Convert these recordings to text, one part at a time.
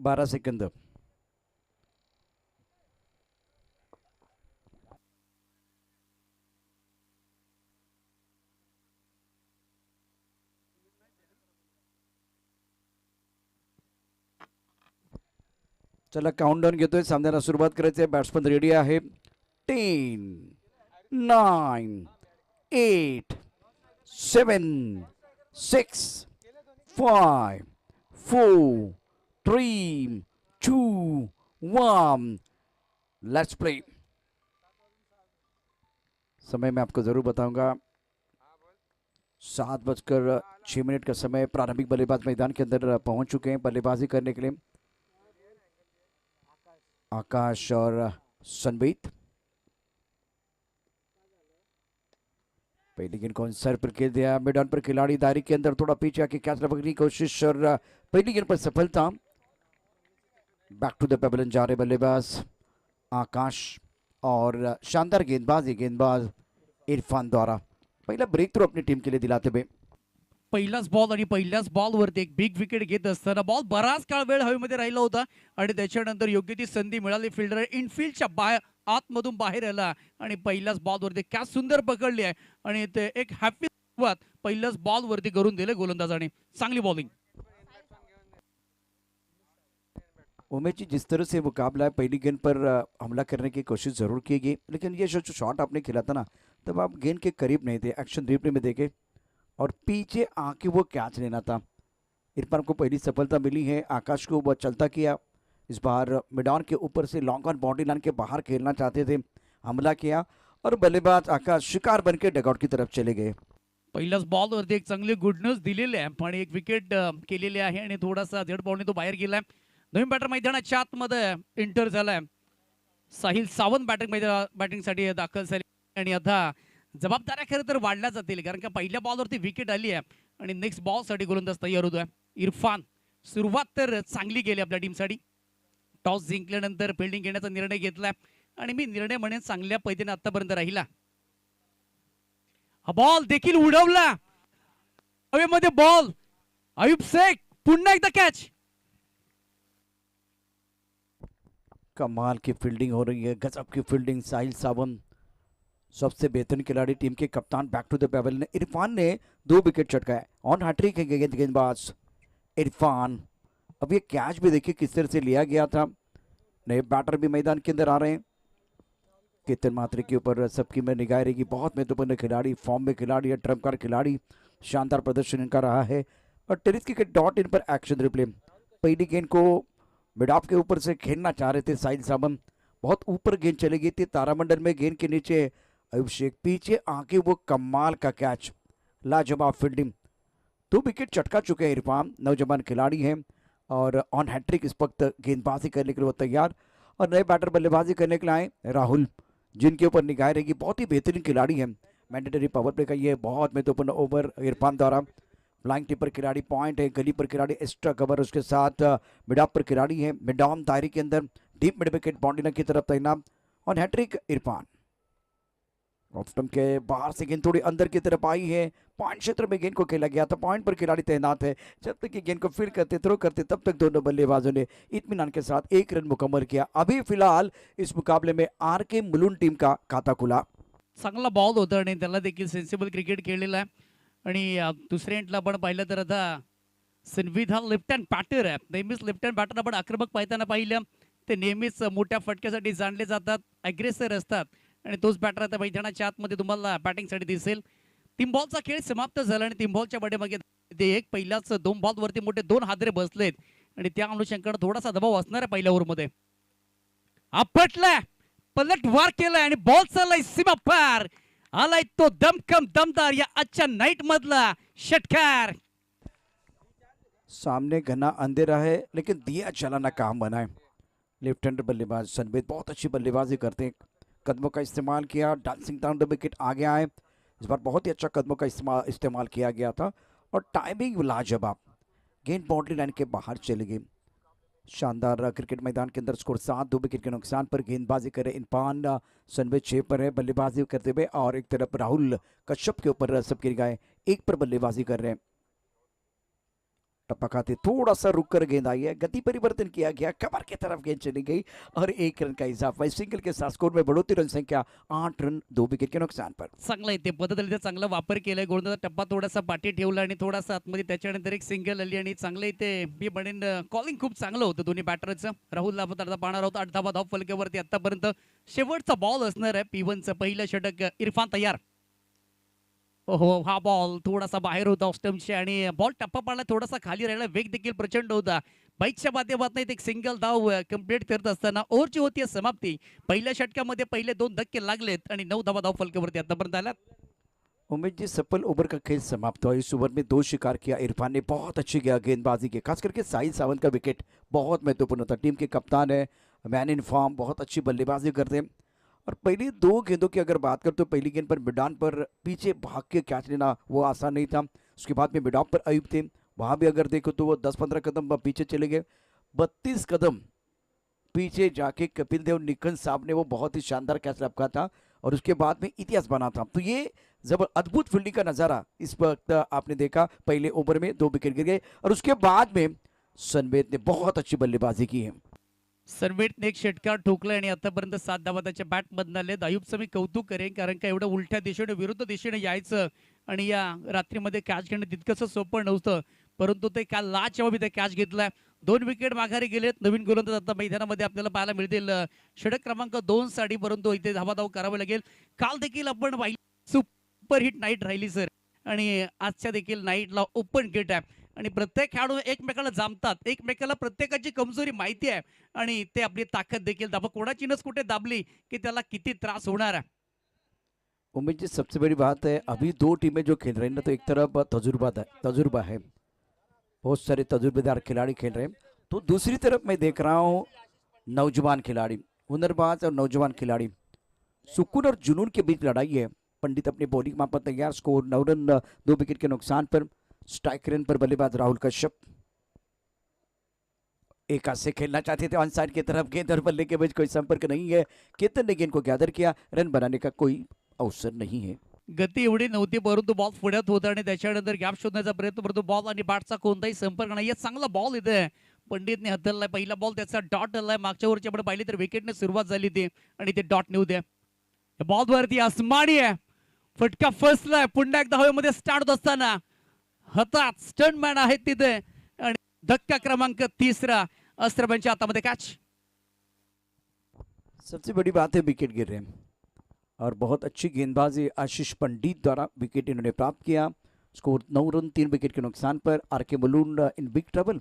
12 second. चला countdown घेतोय, सामन्याला सुरुवात करायची आहे। बॅट्समन रेडी आहे। 10 9 8 7 6 5 4 3 2 1 लेट्स प्ले। समय मैं आपको जरूर बताऊंगा। 7:06 का समय। प्रारंभिक बल्लेबाज मैदान के अंदर पहुंच चुके हैं बल्लेबाजी करने के लिए। आकाश और सनबीत। पहली गेंद को सर पर खेल दिया। मैदान पर खिलाड़ी दायरे के अंदर थोड़ा पीछे आके कैच लगने की कोशिश और पहली गेंद पर सफलता। बैक टू द पेविलियन जा रहे बल्लेबाज आकाश और शानदार गेंदबाज इरफान द्वारा पहिला ब्रेक थ्रू अपनी टीम के लिए दिलाते हुए। पहिलाच बॉल आणि पहिल्याच बॉलवरती एक बिग विकेट घेत असताना बॉल बराच काळ वेळ हवेमध्ये राहिला होता आणि त्याच्यानंतर योग्य ती संधी मिळाली। फिल्डर इनफिल्डच्या बाहेर आतमधून बाहेर आला आणि पहिल्याच बॉलवरती कॅच सुंदर पकडली आहे आणि ते एक हॅपी सुरुवात पहिल्याच बॉलवरती करून दिले गोलंदाजाने। चांगली बॉलिंग। उमेश जी, जिस तरह से मुकाबला है, पहली गेंद पर हमला करने की कोशिश जरूर की गई, लेकिन ये जो शॉट आपने खेला था ना, तब आप गेंद के करीब नहीं थे। एक्शन रिप्ले में देखे और पीछे आके वो कैच लेना था। इरफान को पहली सफलता मिली है। आकाश को वो चलता किया। इस बार मिडॉन के ऊपर से लॉन्ग ऑन बाउंड्री लाइन के बाहर खेलना चाहते थे, हमला किया और बल्लेबाज आकाश शिकार बन के डगआउट की तरफ चले गए। पहिल्याच बॉलवरती एक चांगली गुड न्यूज दिलेली आहे, पण एक विकेट केलेली आहे आणि थोडासा झेड बॉलने तो बाहेर गेलाय। नवीन बॅटर मैदानाच्या आतमध्ये एंटर झालाय। साहिल सावंत बॅटिंगसाठी दाखल झाले आणि आता जबाबदाऱ्या खरं तर वाढल्या जातील, कारण का पहिल्या बॉलवरती विकेट आली आहे आणि नेक्स्ट बॉलसाठी गोलंदाज तयार होतोय। इरफान सुरुवात तर चांगली गेली आपल्या टीमसाठी। टॉस जिंकल्यानंतर फिल्डिंग घेण्याचा निर्णय घेतलाय आणि मी निर्णय म्हणेन चांगल्या पद्धतीने आतापर्यंत राहिला। हा बॉल देखील उडवला हवेमध्ये बॉल। अयुब शेख पुन्हा एकदा कॅच। कमाल की फील्डिंग हो रही है, गजब की फील्डिंग। साहिल सावंत सबसे बेहतरीन खिलाड़ी, टीम के कप्तान। Back to the pavilion. Irfan ने 2 विकेट चटकाए। ऑन हैट्रिक है गेंदबाज इरफान। अब ये कैच भी देखिए किस तरह से लिया गया था। नए बैटर भी मैदान के अंदर आ रहे हैं। कीर्तन मात्रे के ऊपर सबकी में निगाह रहेगी। बहुत महत्वपूर्ण खिलाड़ी, फॉर्म में खिलाड़ी है, ट्रम्प कार्ड खिलाड़ी। शानदार प्रदर्शन इनका रहा है। और टेरिस क्रिकेट डॉट इन पर एक्शन रिप्ले। पहली गेंद को मिड ऑफ के ऊपर से खेलना चाह रहे थे साहिल सावंत, बहुत ऊपर गेंद चली गई थी तारामंडल में। गेंद के नीचे अयुब शेख पीछे आके वो कमाल का कैच, लाजवाब फील्डिंग। 2 विकेट चटका चुके हैं इरफान। नौजवान खिलाड़ी हैं और ऑन हैट्रिक इस वक्त गेंदबाजी करने के लिए वो तैयार। और नए बैटर बल्लेबाजी करने के लिए आए राहुल, जिनके ऊपर निगाह रहेगी। बहुत ही बेहतरीन खिलाड़ी हैं। मैंडेटरी पावर प्ले का ये बहुत महत्वपूर्ण ओवर इरफान द्वारा। फ्लाइंग टिप पर खिलाड़ी, पॉइंट है, गली पर खिलाड़ी, एक्स्ट्रा कवर, उसके साथ मिड ऑफ पर खिलाड़ी है। मिड ऑन दायरे के अंदर डीप मिड विकेट बाउंड्री की तरफ तैनात। और हैट्रिक इरफान। ऑफ स्टंप के बाहर से गेंद थोड़ी अंदर की तरफ आई है। पॉइंट क्षेत्र में गेंद को खेला गया था। पॉइंट पर खिलाड़ी तैनात है। जब तक ये गेंद को फील्ड करते, थ्रो करते, तब तक दोनों बल्लेबाजों ने इत्मीनान के साथ 1 रन मुकम्मल किया। अभी फिलहाल इस मुकाबले में आर.के. मुलुंड टीम का खाता खुला। चांगला बॉल होता आणि त्याला देखील सेन्सिबल क्रिकेट खेळलेला आहे। आणि दुसऱ्या एंडला आपण पाहिलं तर आता सनवीद हा लेफ्ट हँड बॅटर आहे। नेहमीच लेफ्ट हँड बॅटर आपण आक्रमक पाहताना पाहिलं, ते नेहमीच मोठ्या फटक्यासाठी जाणले जातात, अग्रेसर असतात आणि तोच बॅटर आता मैदानाच्या आतमध्ये तुम्हाला बॅटिंगसाठी दिसेल। 3 बॉलचा खेळ समाप्त झाला आणि 3 बॉलच्या पाठीमागे ते एक पहिल्याच 2 बॉलवरती मोठे 2 हादरे बसलेत आणि त्या अनुषंगाने थोडासा दबाव असणार आहे पहिल्या ओव्हरमध्ये। आपटला, पलटवार केलाय आणि बॉल चाललाय सीमा पार। आलाय तो दमकम दमदार या आजच्या नाईट मधला षटकार। सामने घना अंधेरा है, लेकिन दिया जलाना काम बना है। लेफ्ट हैंडर बल्लेबाज सनबीत बहुत अच्छी बल्लेबाजी करते हैं। कदमों का इस्तेमाल किया, डांसिंग डाउन द विकेट आगे आए। इस बार बहुत ही अच्छा कदमों का इस्तेमाल किया गया था और टाइमिंग लाजवाब। गेंद बाउंड्री लाइन के बाहर चली गई। शानदार क्रिकेट मैदान के अंदर स्कोर 7, 2 विकेट के नुकसान पर गेंदबाजी करे इरफान। सनबीत 6 पर है बल्लेबाजी करते हुए और एक तरफ राहुल कश्यप के ऊपर सबकी निगाहें 1 पर बल्लेबाजी कर रहे हैं। टप्पा खाते थोड़ा सा रुक कर गेंद आई है, गति परिवर्तन किया गया, कमर की तरफ गेंद चली गई और 1 रन का इजाफा। सिंगल के साथ स्कोर में बढ़ोतरी, रन संख्या 8 रन 2 विकेट के नुकसान पर। चांगला आहे ते पद्धतीने चांगला वापर केलाय. गोलंदाजा टप्पा थोडासा पाठी ठेवला आणि थोडासा आतमध्ये त्याच्यानंतर एक सिंगल आली आणि चांगलं इथे मी म्हणेन कॉलिंग खूप चांगलं होतं दोन्ही बॅटरचं. राहुल आपण आता पाहणार आहोत 8 धावा धाव फलकावरती आतापर्यंत. शेवटचा बॉल असणार आहे P1चं पहिलं षटक. इरफान तयार. हो हा बॉल थोडासा बाहेर होता ऑस्टमच्या आणि बॉल टप्पा पाडला, थोडासा खाली राहिला, वेग देखील प्रचंड होता. बाईकच्या माध्यमातून एक सिंगल धाव कंप्लीट करत असताना ओव्हरची होती समाप्ती. पहिल्या षटकामध्ये पहिले 2 धक्के लागलेत आणि 9 धावा धाव फलकावरती आतापर्यंत आल्यात. उमेश जी, सफल ओवर का खेल समाप्त हुआ। इस ओवर में 2 शिकार किया इरफान ने, बहुत अच्छी गया गेंदबाजी के, खास करके साहिल सावंत का विकेट बहुत महत्वपूर्ण था। टीम के कप्तान है, मैन इन फॉर्म, बहुत अच्छी बल्लेबाजी करते हैं। और पहली 2 गेंदों की अगर बात करें तो पहली गेंद पर मिडान पर पीछे भाग के कैच लेना वो आसान नहीं था। उसके बाद में मिडान पर अयूब थे, वहाँ भी अगर देखो तो वो 10-15 कदम पीछे चले गए। 32 कदम पीछे जाके कपिल देव निकन साहब ने वो बहुत ही शानदार कैच लपका था और उसके बाद में इतिहास बना था। तो ये अद्भुत फील्डिंग का नज़ारा इस वक्त आपने देखा। पहले ओवर में 2 विकेट गिर गए और उसके बाद में सनवेद ने बहुत अच्छी बल्लेबाजी की है। सर्वेटने एक षटकार ठोकला आणि आतापर्यंत 7 धावा त्याच्या बॅट मधून आले. अयूबचं मी कौतुक करेन, कारण का एवढं उलट्या दिशेने विरुद्ध दिशेने यायचं आणि या रात्रीमध्ये कॅच घेणं तितकंसं सोपं नव्हतं, परंतु ते काल लाजवाब इथे कॅच घेतलाय. 2 विकेट माघारी गेलेत. नवीन गोलंदाज आता मैदानामध्ये आपल्याला पाहायला मिळतील. षटक क्रमांक 2 साठी परंतु इथे धावाधाव करावं लागेल. काल देखील आपण पाहिलं सुपर हिट नाईट राहिली सर, आणि आजच्या देखील नाईटला ओपन गेट आहे आणि प्रत्येक खेळाडू एकमेकाला जामतात, एकमेकाला प्रत्येकाची कमजोरी माहिती आहे आणि ते आपली ताकद देखील दाबा, कोणाची नस कुठे दाबली की त्याला किती त्रास होणार आहे. उमेश जी, सबसे बड़ी बात है अभी 2 टीमें जो खेल रही हैं ना, तो एक तरफ तजुर्बा है, बहुत सारे तजुर्बेदार खिलाड़ी खेल रहे हैं, तो दूसरी तरफ मैं देख रहा हूँ नौजवान खिलाड़ी, हुनरबाज और नौजवान खिलाड़ी, सुकून और जुनून के बीच लड़ाई है। पंडित अपनी बॉलिंग मां पर तैयार, स्कोर 9 रन 2 विकेट के नुकसान पर। स्ट्राइक रन पर बल्लेबाज राहुल कश्यप एक हाथ से खेलना चाहते थे ऑन साइड की तरफ, गेंद और बल्ले के बीच कोई संपर्क नहीं है। केतन ने गेंद को गैदर किया, रन बनाने का कोई अवसर नहीं है। गती एवढी नव्हती, परंतु बॉल पुढ्यात होता आणि त्याच्यानंतर गॅप शोधण्याचा प्रयत्न, परंतु बॉल आणि बॅटचा कोणताही संपर्क नाही. चांगला बॉल इथे पंडितने हाताळलाय. पहिला बॉल त्याचा डॉट आलाय. मागच्या ओव्हरची आपण पाहिली तर विकेटने सुरुवात झाली ती आणि ते डॉट नेऊ द्या. बॉलवरती आसमानी आहे, फटका फसलाय. पुन्हा एकदा हवेमध्ये स्टार्ट होत असताना हातात स्टंटमॅन आहेत तिथे आणि धक्का क्रमांक 3 अस्त्रबांच्या हातामध्ये कॅच. सबसे बड़ी बात है विकेट गिर रहे हैं और बहुत अच्छी गेंदबाजी आशीष पंडित द्वारा विकेट इन्होंने प्राप्त किया। स्कोर 9 रन 3 विकेट के नुकसान पर। आरके मलून इन बिग ट्रबल।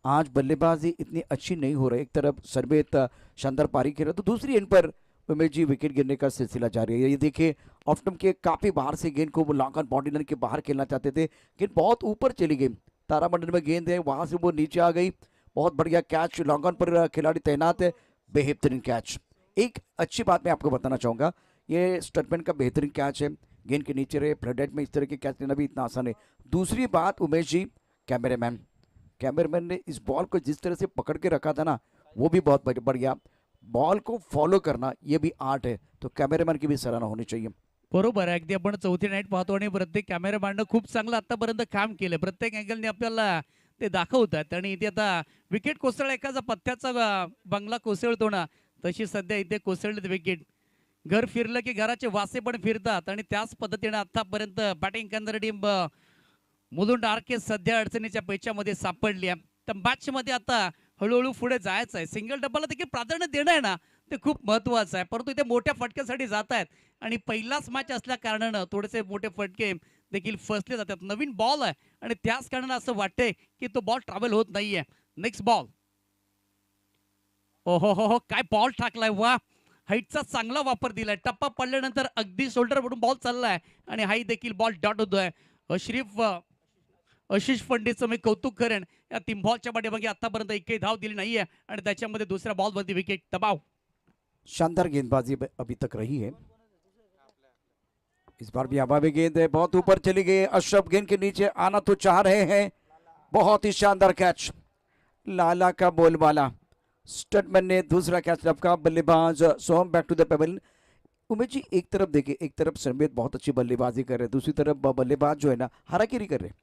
आज बल्लेबाजी इतनी अच्छी नहीं हो रही, एक तरफ सरबेत शानदार पारी खेल रहा तो दूसरी एंड पर उमेश जी विकेट गिरने का सिलसिला जारी है। ये देखिए ऑफ स्टंप के काफ़ी बाहर से गेंद को वो लॉन्ग ऑन बॉडी लाइन के बाहर खेलना चाहते थे, गेंद बहुत ऊपर चली गई। तारामंडल में गेंद है, वहाँ से वो नीचे आ गई। बहुत बढ़िया कैच, लॉन्ग ऑन पर खिलाड़ी तैनात है, बेहतरीन कैच। एक अच्छी बात मैं आपको बताना चाहूँगा, ये स्टटमैन का बेहतरीन कैच है, गेंद के नीचे रहे। फ्लडेड में इस तरह के कैच लेना भी इतना आसान है। दूसरी बात उमेश जी, कैमरामैन ने इस बॉल को जिस तरह से पकड़ के रखा था ना, वो भी बहुत बढ़िया। बॉल को फॉलो करना ये भी आर्ट है, तो कैमरामैन की भी सराहना होनी चाहिए। बरोबर आहे, अगदी आपण चौथी नाईट पाहतो आणि प्रत्येक कॅमेरामॅननं खूप चांगलं आतापर्यंत काम केलं. प्रत्येक अँगलने आपल्याला ते दाखवतात आणि इथे आता विकेट कोसळला. एखादा पत्त्याचा बंगला कोसळतो ना, तशी सध्या इथे कोसळलीत विकेट. घर फिरलं की घराचे वासे पण फिरतात आणि त्याच पद्धतीने आतापर्यंत बॅटिंग करणारी टीम मुलुंड आरके सध्या अडचणीच्या पेचामध्ये सापडली आहे. तर मॅच मध्ये आता हळूहळू पुढे जायचं आहे. सिंगल डबलला देखील प्राधान्य देणं आहे ना, ते खूप महत्त्वाचं आहे, परंतु इथे मोठ्या फटक्यासाठी जात आहेत आणि पहिलाच मॅच असल्या कारणानं थोडेसे मोठे फटके देखील फसले जातात. नवीन बॉल आहे आणि त्याच कारणानं असं वाटतंय की तो बॉल ट्रॅव्हल होत नाहीये. Next ball. ओहो हो हो, काय बॉल टाकलाय, वा. हाईटचा चांगला वापर दिलाय. टप्पा पडल्यानंतर अगदी शोल्डर पडून बॉल चाललाय आणि हाई देखील बॉल डॉट होतोय. आशिष पंडितचं मी कौतुक करेन. या 3 बॉलच्या पाठीमागे आतापर्यंत एकही धाव दिली नाहीये आणि त्याच्यामध्ये दुसऱ्या बॉलवरती विकेट. दबाव. शानदार गेंदबाजी अभी तक रही है। इस बार भी अभावी गेंद है, बहुत ऊपर चली गई। अशरफ गेंद के नीचे आना तो चाह रहे हैं, बहुत ही शानदार कैच। लाला का बोलबाला, स्टटमैन ने दूसरा कैच लपका। बल्लेबाज Soham back to the pavilion. Umesh ji, एक तरफ देखिए, एक तरफ समेत बहुत अच्छी बल्लेबाजी कर रहे हैं, दूसरी तरफ बल्लेबाज जो है ना हारागिरी कर रहे हैं।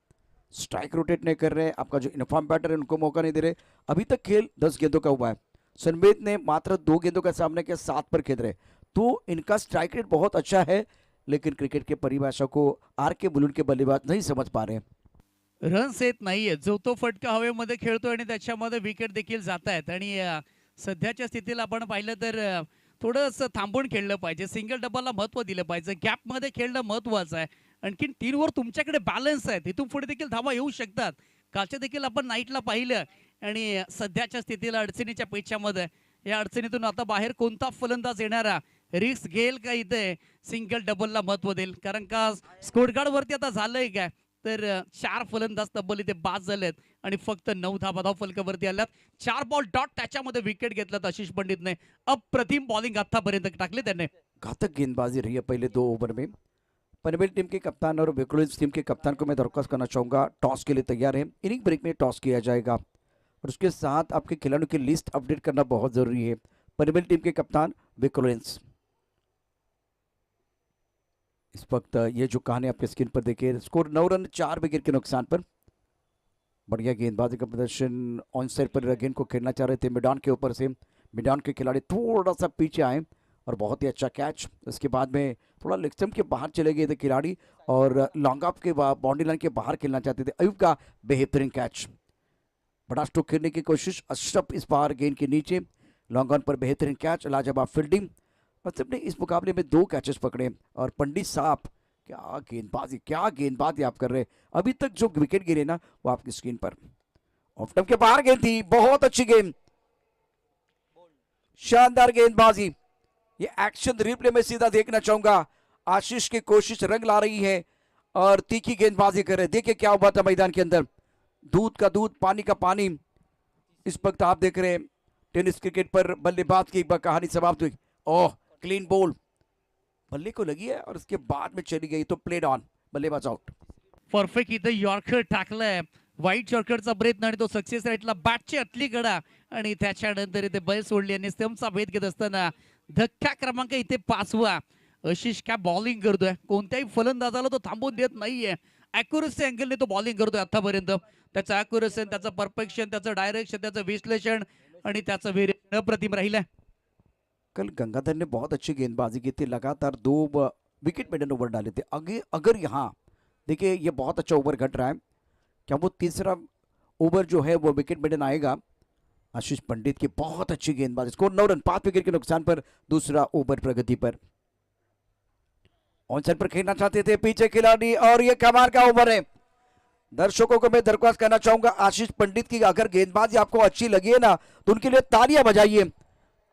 स्ट्राइक रोटेट नहीं कर रहे हैं, आपका जो यूनिफॉर्म बैटर है उनको मौका नहीं दे रहे। अभी तक खेल 10 गेंदों का हुआ है, सनबेत ने मात्र 2 गेंदों का सामना किया, 7 पर खेल रहे, तो इनका स्ट्राइक रेट बहुत अच्छा है, लेकिन क्रिकेट के परिभाषा को आर के बुलून के बल्लेबाज नहीं समझ पा रहे। रन्स येत नाहीये, जो तो फटका हवेमध्ये खेळतोय आणि त्याच्यामध्ये विकेट देखील जात आहेत आणि सध्याच्या स्थितीला आपण पाहिलं तर थोडंसं थांबून खेळलं पाहिजे, सिंगल डबलला महत्त्व दिलं पाहिजे, गॅपमध्ये खेळणं महत्त्वाचं आहे. आणखीन 3वर तुमच्याकडे बॅलन्स आहे, तिथून पुढे देखील धावा येऊ शकतात. कालच्या देखील आपण नाईटला पाहिलं आणि सध्याच्या स्थितीला अडचणीच्या पेच्यामध्ये या अडचणीतून आता बाहेर कोणता फलंदाज येणारा रिस्क घेईल का इथे सिंगल डबलला महत्त्व देईल, कारण का स्कोरकार्डवरती आता झालंय काय तर 4 फलंदाज तब्बल इथे बाद झालेत आणि फक्त 9 धावा धाव फलकावरती आल्यात. 4 बॉल डॉट त्याच्यामध्ये विकेट घेतलात आशिष पंडितने. अप्रतिम बॉलिंग आतापर्यंत टाकले त्याने. घातक गेंदबाजी रही है पहले 2 ओवर में। पनवेल टीम के कप्तान और विक्रोलिंस टीम के कप्तान को मैं दरख्वास्त करना चाहूँगा, टॉस के लिए तैयार है, इनिंग ब्रेक में टॉस किया जाएगा और उसके साथ आपके खिलाड़ियों की लिस्ट अपडेट करना बहुत ज़रूरी है। पनवेल टीम के कप्तान विक्रोलिंस, इस वक्त ये जो कहानी आपके स्क्रीन पर देखिए, स्कोर 9 रन 4 विकेट के नुकसान पर। बढ़िया गेंदबाजी का प्रदर्शन, ऑन साइड पर गेंद को खेलना चाह रहे थे मैदान के ऊपर से, मैदान के खिलाड़ी थोड़ा सा पीछे आए और बहुत ही अच्छा कैच। उसके बाद में थोड़ा लेग स्टंप के बाहर चले गए थे खिलाड़ी और लॉन्ग ऑफ के बाउंड्री लाइन के बाहर खेलना चाहते थे। अयूब का बेहतरीन कैच, बड़ा स्ट्रोक खेलने की कोशिश, अशरफ इस बार गेंद के नीचे, लॉन्ग ऑन पर बेहतरीन कैच, लाजवाब फील्डिंग। मतलब ने इस मुकाबले में 2 कैचेस पकड़े और पंडित साहब क्या गेंदबाजी आप कर रहे हैं। अभी तक जो विकेट गिरे ना वो आपकी स्क्रीन पर, ऑफ स्टंप के बाहर गेंद थी, बहुत अच्छी गेंद, शानदार गेंदबाजी। ये एक्शन रिप्ले में सीधा देखना चाहूंगा, आशीष की कोशिश रंग ला रही है और तीखी गेंदबाजी कर रहे। देखिए क्या हुआ था मैदान के अंदर, दूध का दूध पानी का पानी। इस वक्त आप देख रहे हैं टेनिस क्रिकेट पर बल्लेबाज की एक बार कहानी समाप्त हुई। ओह, क्लीन बॉल बल्ले को लगी है और उसके बाद में चली गई तो प्लेड ऑन, बल्लेबाज आउट। परफेक्ट इथं यॉर्कर टाकलाय, वाईट यॉर्करचा प्रयत्न आणि तो सक्सेस राईटला बॅटची अतली कडा आणि त्याच्यानंतर इथे बैल सोडली आणि स्टंपचा भेद घेत असताना धक्का क्रमांक इथे 5वा. आशिष काय बॉलिंग करतोय, कोणत्याही फलंदाजाला तो थांबवून देत नाहीये. अॅक्युरसी अँगलने तो बॉलिंग करतोय आतापर्यंत. त्याचं अॅक्युरसी, त्याचं परफेक्शन, त्याचं डायरेक्शन, त्याचं विश्लेषण आणि त्याचं वीर अप्रतिम राहिलंय. कल गंगाधर ने बहुत अच्छी गेंदबाजी की थी, लगातार 2 विकेट मेडन ओवर डाले थे। अगर यहाँ देखिए ये बहुत अच्छा ओवर घट रहा है, क्या वो तीसरा ओवर जो है वो विकेट मेडन आएगा? आशीष पंडित की बहुत अच्छी गेंदबाजी, स्कोर 9 रन 5 विकेट के नुकसान पर, दूसरा ओवर प्रगति पर। ऑन साइड पर खेलना चाहते थे पीछे खिलाड़ी और ये कमाल का ओवर है। दर्शकों को मैं दरख्वास्त करना चाहूंगा, आशीष पंडित की अगर गेंदबाजी आपको अच्छी लगी है ना तो उनके लिए तालियां बजाइए।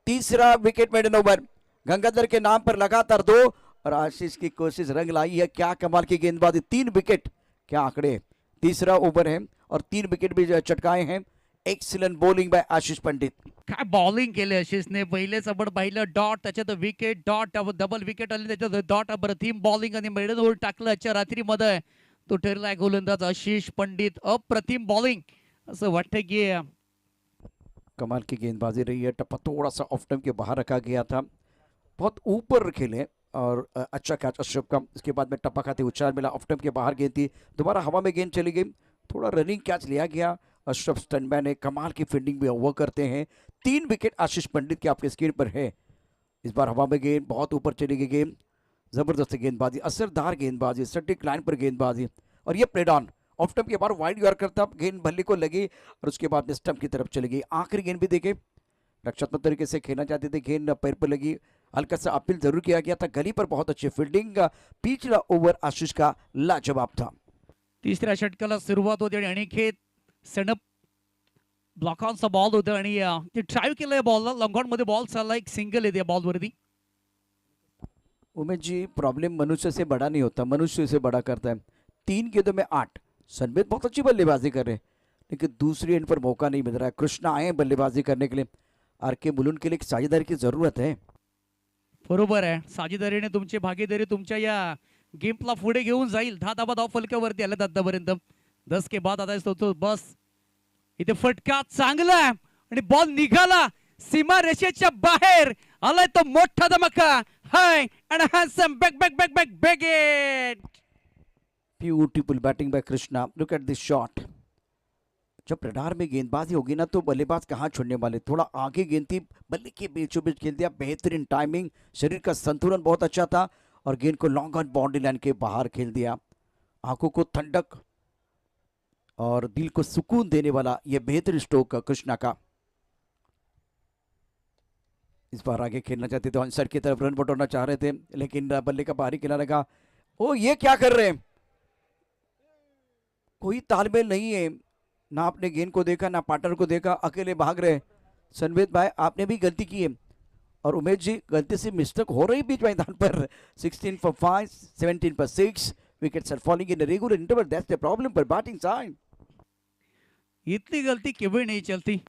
तीसरा विकेट मेडन ओवर, गंगाधर के नाम पर लगातार 2 और आशीष की कोशिश रंग लाई है। क्या कमाल की गेंदबाजी, 3 विकेट, क्या आंकड़े, तीसरा ओवर है और 3 विकेट भी चटकाए हैं। Excellent bowling bye Ashish Pandit. काय बॉलिंग केले आशिषने, पहिलेच आपण पाहिलं डॉट, त्याच्यात विकेट, डॉट, डबल विकेट आली, त्याच्यात डॉट, अप्रतिम बॉलिंग आणि मेडन ओव्हर टाकलं आजच्या रात्रीमध्ये. तो ठरलाय गोलंदाज आशिष पंडित, अप्रतिम बॉलिंग. असं वाटतं की कमाल की गेंदबाजी रही है, टप्पा थोड़ा सा ऑफ टाइम के बाहर रखा गया था, बहुत ऊपर खेले और अच्छा कैच अशरफ का। इसके बाद में टप्पा खाते उछाल मिला, ऑफ टाइम के बाहर गेंद थी, दोबारा हवा में गेंद चली गई, थोड़ा रनिंग कैच लिया गया। अशरफ स्टनमैन ने कमाल की फील्डिंग भी वो करते हैं। 3 विकेट आशीष पंडित के आपके स्क्रीन पर है। इस बार हवा में गेंद बहुत ऊपर चली गई, गेंद जबरदस्त गेंदबाजी, असरदार गेंदबाजी, सटीक लाइन पर गेंदबाजी और ये प्लेड ऑन। ऑफ स्टंप के बाद वाइड यॉर्कर था, गेंद भल्ले को लगी और उसके बाद में स्टंप की तरफ चली गई। आखिरी गेंद भी देखे, रक्षात्मक तरीके से खेलना चाहते थे, गेंद पैर पर लगी, हल्का सा अपील जरूर किया गया था, गली पर बहुत अच्छी फील्डिंग। पिछला ओवर आशीष का लाजवाब था। तिसऱ्या षटकाला सुरुवात होते आणि अनिकेत सणप ब्लॉक ऑनचा बॉल होता आणि ते ड्राईव्ह केलंय बॉलला, लॉंगऑन मध्ये बॉल चालला, एक सिंगल येते बॉलवरती. उमेश जी, प्रॉब्लम मनुष्य से बड़ा नहीं होता, मनुष्य से बड़ा करता है। 3 गेंदों में 8, सनबेत बहुत अच्छी बल्लेबाजी कर रहे हैं लेकिन दूसरी एंड पर मौका नहीं मिल रहा है। कृष्णा आए बल्लेबाजी करने के लिए, आर के बुलून के लिए एक साझेदारी की जरूरत है। बरोबर आहे, साझेदारीने तुमची भागीदारी तुमच्या या गेमला पुढे घेऊन जाईल. 10 धावा धाव फलकावरती आल्यात आतापर्यंत. 10 के बाद आता तो बस इथे फटका चांगला आणि बॉल निघाला सीमा रेषेच्या बाहेर, आलाय तो मोठा धमाका. High and handsome back back back back back it. Beautiful batting by Krishna, look at this shot. जब रडार में गेंदबाजी होगी ना तो बल्लेबाज कहाँ छोड़ने वाले, थोड़ा आगे गेंद थी, बल्ले के बीचों बीच खेल दिया, बेहतरीन टाइमिंग, शरीर का संतुलन बहुत अच्छा था और गेंद को लॉन्ग ऑन बाउंड्री लाइन के बाहर खेल दिया। आंखों को ठंडक और दिल को सुकून देने वाला यह बेहतरीन स्ट्रोक कृष्णा का। इस बार आगे खेलना चाहते थे, ऑन साइड की तरफ रन बटोरना चाह रहे थे, लेकिन बल्ले का बाहरी किनारा लगा। ओ ये क्या कर रहे हैं, कोई तालमेल नहीं है, ना आपने गेंद को देखा ना पार्टनर को देखा, अकेले भाग रहे। सनवेद भाई आपने भी गलती की है और उमेश जी गलती से मिस्टेक हो रही बीच मैदान पर। 16 for 5, 17 for 6, wickets are falling in regular interval, that's the problem पर बैटिंग साइड। इतनी गलती कभी नहीं चलती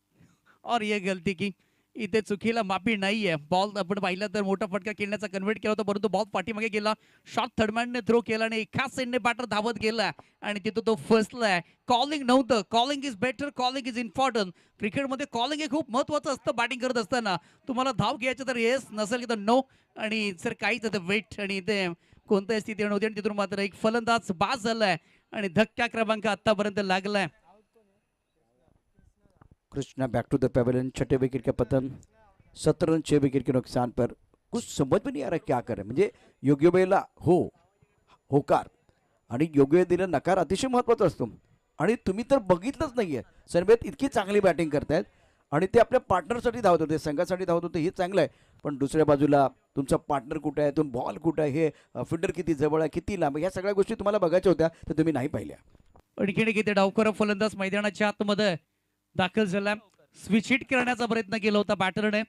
और ये गलती की, इथे चुकीला माफी नाही आहे। बॉल आपण पाहिलं तर मोठा फटका खेळण्याचा कन्व्हर्ट केला होता, परंतु बॉल पाठीमागे गेला, शॉट थर्डमॅनने थ्रो केला आणि एका सेंडने बॅटर धावत गेला आणि तिथं तो फसलाय। कॉलिंग नव्हतं, calling is better, calling is important. क्रिकेटमध्ये कॉलिंग हे खूप महत्वाचं असतं। बॅटिंग करत असताना तुम्हाला धाव घ्यायचं तर येस, नसेल की तर नो, आणि सर काहीच आता वेट आणि इथे कोणत्याही स्थिती नव्हती आणि तिथून मात्र एक फलंदाज बाद झालाय आणि धक्का क्रमांक आतापर्यंत लागलाय। Krishna back to the pavilion, छठे विकेट का पतन, 17 रन 6 विकेट के नुकसान पर। कुछ समझ में नहीं आ रहा क्या करें, म्हणजे योग्य वेळेला हो होकार आणि योग्य वेळ दिला नकार अतिशय महत्त्वाचा असतो आणि तुम्ही तर बघितलंच नाहीये। सनवेद इतकी चांगली बॅटिंग करतायत आणि ते आपल्या पार्टनरसाठी धावत होते, संघासाठी धावत होते, हे चांगलं आहे, पण दुसऱ्या बाजूला तुमचा पार्टनर कुठे आहे, तुम बॉल कुठे आहे, हे फिल्डर किती जवळ आहे, किती लांब, ह्या सगळ्या गोष्टी तुम्हाला बघायच्या होत्या, तर तुम्ही नाही पाहिल्या। आणखीन किती डावखोर फलंदाज मैदानाच्या आतमध्ये दाखल झाला, स्विच हिट करण्याचा प्रयत्न केला होता बॅटरने।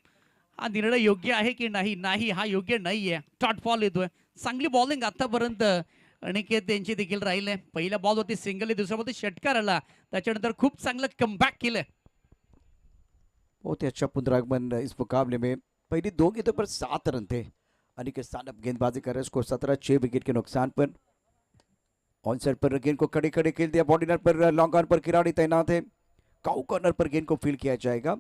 हा निर्णय योग्य आहे की नाही, नाही हा योग्य नाहीये। टॉट बॉल येतोय, चांगली बॉलिंग आतापर्यंत अनिकेत यांची देखील राहिले। पहिला बॉल होती सिंगल, दुसरा बॉल षटकार आला, त्याच्यानंतर खूप चांगलं कमबॅक केलं। बहुत ही अच्छा पुनरागमन इस मुकाबले में, पहली 2 गेंदों पर 7 रन थे। अनिकेत सानप गेंदबाजी कर रहे, स्कोर 17, 6 विकेट के नुकसान पर। ऑन साइड पर गेंद को खड़े खड़े खेल दिया, बॉडी लाइन पर लॉन्ग ऑन पर खिलाड़ी तैनात है, काउ कॉर्नर पर गेंद को फील्ड किया जाएगा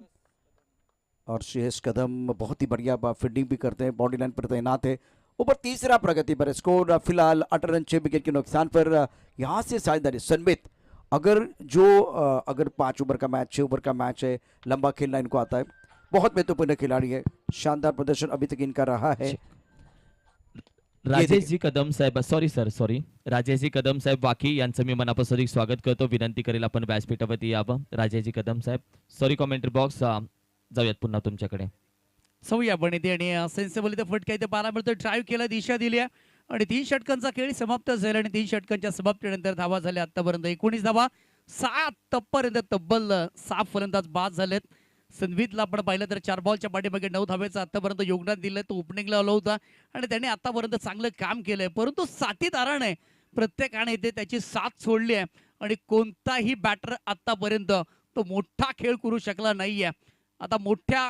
और श्रेयस कदम बहुत ही बढ़िया फील्डिंग भी करते हैं, बॉडी लाइन पर तैनात है। ऊपर तीसरा प्रगति पर स्कोर फिलहाल 18 रन 6 विकेट के नुकसान पर। यहाँ से साझेदारी सनमित, अगर अगर 5 ओवर का मैच, 6 ओवर का मैच है, लंबा खेलना इनको आता है, बहुत महत्वपूर्ण खिलाड़ी है, शानदार प्रदर्शन अभी तक इनका रहा है। राजेशजी कदम साहेब, सॉरी राजेशजी कदम साहेब बाकी यांचं मी मनापासून स्वागत करतो, विनंती करेल आपण व्यासपीठावरती यावं। राजेशजी कदम साहेब, सॉरी कॉमेंट्री बॉक्स जाऊयात पुन्हा तुमच्याकडे। सौया पण इथे आणि सेन्सिबल इथे फटका इथे पाहायला मिळतो, ड्राईव्ह केला, दिशा दिली आणि 3 षटकांचा खेळ समाप्त झाला आणि 3 षटकांच्या समाप्तीनंतर धावा झाल्या आतापर्यंत 19 धावा, 7 पर्यंत तब्बल 6 फलंदाज बाद झालेत। संधीतला आपण पाहिलं तर 4 बॉलच्या पाठीमागे 9 धावेचं आतापर्यंत योगदान दिलंय, तो ओपनिंगला आला होता आणि त्याने आतापर्यंत चांगलं काम केलंय, परंतु साथीदाराने प्रत्येकाने इथे त्याची साथ सोडली आहे आणि कोणताही बॅटर आतापर्यंत तो मोठा खेळ करू शकला नाहीये। आता मोठ्या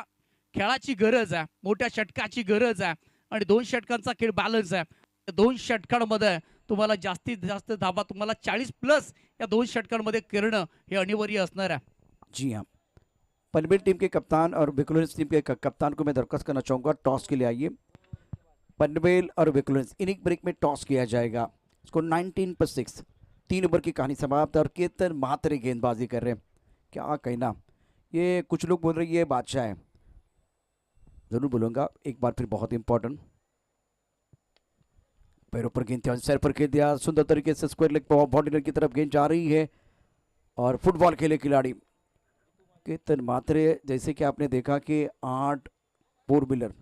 खेळाची गरज आहे, मोठ्या षटकाची गरज आहे आणि 2 षटकांचा खेळ बॅलन्स आहे। 2 षटकांमध्ये तुम्हाला जास्तीत जास्त धावा तुम्हाला 40+ या 2 षटकांमध्ये करणं हे अनिवार्य असणार आहे। जी हाँ, पनवेल टीम के कप्तान और विक्लोरेंस टीम के कप्तान को मैं दरख्वास्त करना चाहूँगा, टॉस के लिए आइए। पनवेल और विक्लोरेंस इनिंग ब्रेक में टॉस किया जाएगा। स्कोर 19 पर 6, 3 ओवर की कहानी समाप्त और केतन महात्रे गेंदबाजी कर रहे हैं, क्या कहना, ये कुछ लोग बोल रहे हैं ये बादशाह है, जरूर बोलूँगा एक बार फिर, बहुत इंपॉर्टेंट। पैरों पर गेंद सर पर खेल दिया, सुंदर तरीके से स्क्वायर लेग बॉडी की तरफ गेंद जा रही है और फुटबॉल खेले खिलाड़ी केतन मात्रे। जैसे कि आपने देखा कि 8 4 व्हीलर,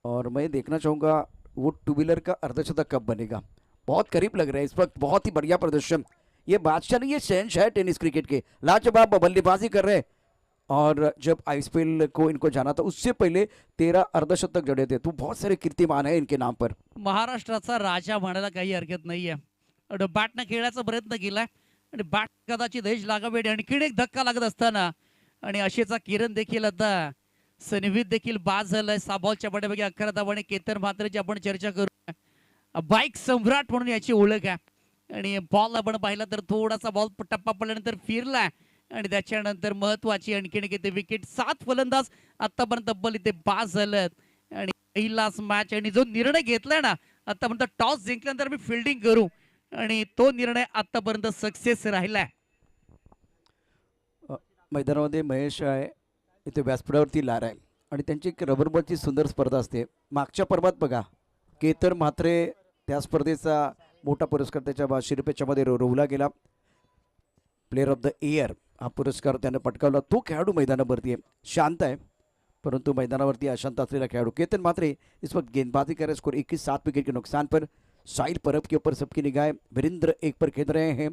और मैं देखना चाहूँगा वो 2 व्हीलर का अर्धशतक कब बनेगा, बहुत करीब लग रहा है इस वक्त, बहुत ही बढ़िया प्रदर्शन। ये बादशाह नहीं, ये शहंशाह है टेनिस क्रिकेट के, लाजवाब बल्लेबाजी कर रहे हैं और जब आईपीएल को इनको जाना था उससे पहले 13 अर्धशतक जड़े थे, तो बहुत सारे कीर्तिमान है इनके नाम पर। महाराष्ट्राचा राजा म्हणायला काही हरकत नाहीये। बॅटनं खेळायचा प्रयत्न केलाय आणि बॅट कदाचित एज लागावेट, आणखीन एक धक्का लागत असताना आणि अशीचा किरण देखील आता सनवीत देखील बाद झालाय। 6 बॉलच्या पाठीमागे 11 धावा आणि केतन म्हात्रेची आपण चर्चा करू, बाईक सम्राट म्हणून याची ओळख आहे आणि बॉल आपण पाहिला तर थोडासा बॉल टप्पा पडल्यानंतर फिरलाय आणि त्याच्यानंतर महत्वाची आणखीन किती विकेट, 7 फलंदाज आतापर्यंत तब्बल इथे बाद झालेत आणि पहिलाच मॅच आणि जो निर्णय घेतलाय ना आतापर्यंत, टॉस जिंकल्यानंतर मी फिल्डिंग करू, आणि तो निर्णय आतापर्यंत सक्सेस राहिलाय. मैदानामध्ये महेश आहे, इथे व्यासपीठावरती लार आहे आणि त्यांची एक रबर बॉलची सुंदर स्पर्धा असते. मागच्या पर्वात बघा केतन म्हात्रे त्या स्पर्धेचा मोठा पुरस्कार त्याच्या शिरपेच्यामध्ये रोवला गेला. प्लेअर ऑफ द इयर हा पुरस्कार त्यानं पटकावला. तो खेळाडू मैदानावरती आहे, शांत आहे परंतु मैदानावरती अशांत असलेला खेळाडू केतन म्हात्रे इस वक्त गेंदबाजी कर रहे. स्कोर 21-7 विकेट के नुकसान पर. साहिल परब के ऊपर सबकी निगाहें. वीरेंद्र एक पर खेल रहे हैं.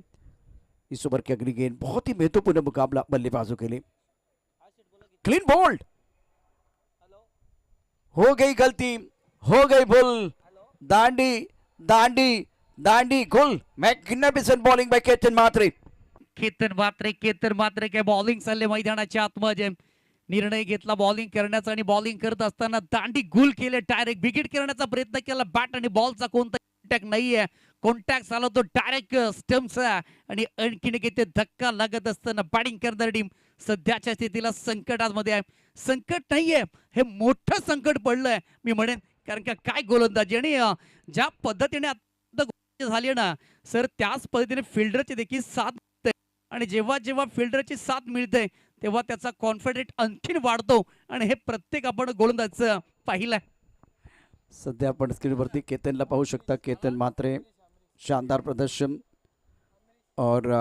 इस ओवर की अगली गेंद बहुत ही महत्वपूर्ण मुकाबला बल्लेबाजों के लिए. क्लीन बोल्ड, हो गई गलती, हो गई भूल. दांडी दांडी दांडी गोल. Magnificent bowling by Ketan Mhatre. Ketan Mhatre काय बॉलिंग चालले मैदानाच्या आतमध्ये. निर्णय घेतला बॉलिंग करण्याचा आणि बॉलिंग करत असताना दांडी गुल केले. डायरेक्ट विकेट करण्याचा प्रयत्न केला. बॅट आणि बॉलचा कोणता कॉन्टॅक्ट नाहीये. कॉन्टॅक्ट झाला तो डायरेक्ट स्टम्पचा आणि आणखीन किती धक्का लागत असताना बॅटिंग करणारी टीम सध्याच्या स्थितीला संकटामध्ये आहे. संकट नाहीये, हे मोठं संकट पडलंय मी म्हणेन. कारण का काय गोलंदाजी आणि ज्या पद्धतीने आता झाली ना सर, त्याच पद्धतीने फिल्डरची देखील साथ मिळते आणि जेव्हा जेव्हा फिल्डरची साथ मिळते तेव्हा त्याचा कॉन्फिडन्स आणखीन वाढतो आणि हे प्रत्येक आपण गोलंदाजचं पाहिलंय. सध्या आपण स्क्रीनवरती केतनला पाहू शकता. केतन म्हात्रे शानदार प्रदर्शन और